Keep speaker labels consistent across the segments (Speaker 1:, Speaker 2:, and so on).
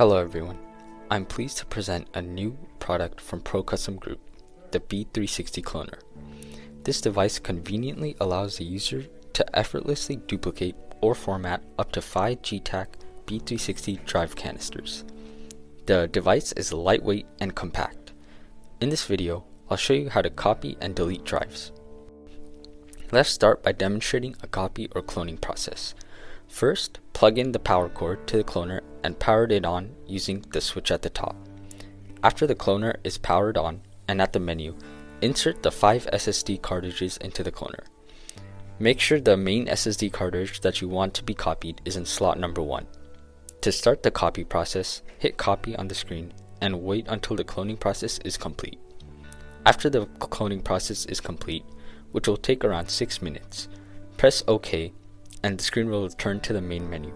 Speaker 1: Hello everyone, I'm pleased to present a new product from ProCustomGroup, the B360 Cloner. This device conveniently allows the user to effortlessly duplicate or format up to 5 Getac B360 drive canisters. The device is lightweight and compact. In this video, I'll show you how to copy and delete drives. Let's start by demonstrating a copy or cloning process. First, plug in the power cord to the cloner and power it on using the switch at the top. After the cloner is powered on and at the menu, insert the 5 SSD cartridges into the cloner. Make sure the main SSD cartridge that you want to be copied is in slot number 1. To start the copy process, hit copy on the screen and wait until the cloning process is complete. After the cloning process is complete, which will take around 6 minutes, press OK and the screen will return to the main menu.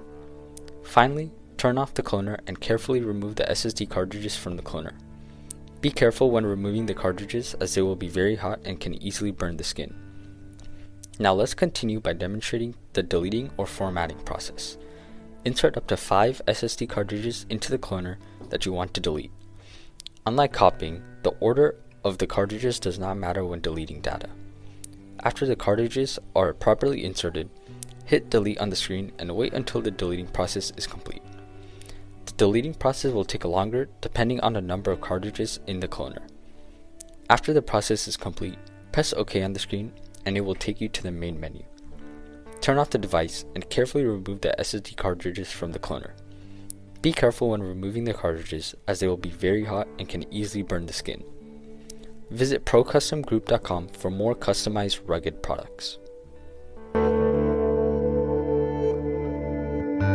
Speaker 1: Finally, turn off the cloner and carefully remove the SSD cartridges from the cloner. Be careful when removing the cartridges as they will be very hot and can easily burn the skin. Now let's continue by demonstrating the deleting or formatting process. Insert up to 5 SSD cartridges into the cloner that you want to delete. Unlike copying, the order of the cartridges does not matter when deleting data. After the cartridges are properly inserted, hit delete on the screen and wait until the deleting process is complete. The deleting process will take longer depending on the number of cartridges in the cloner. After the process is complete, press OK on the screen and it will take you to the main menu. Turn off the device and carefully remove the SSD cartridges from the cloner. Be careful when removing the cartridges as they will be very hot and can easily burn the skin. Visit ProCustomGroup.com for more customized rugged products.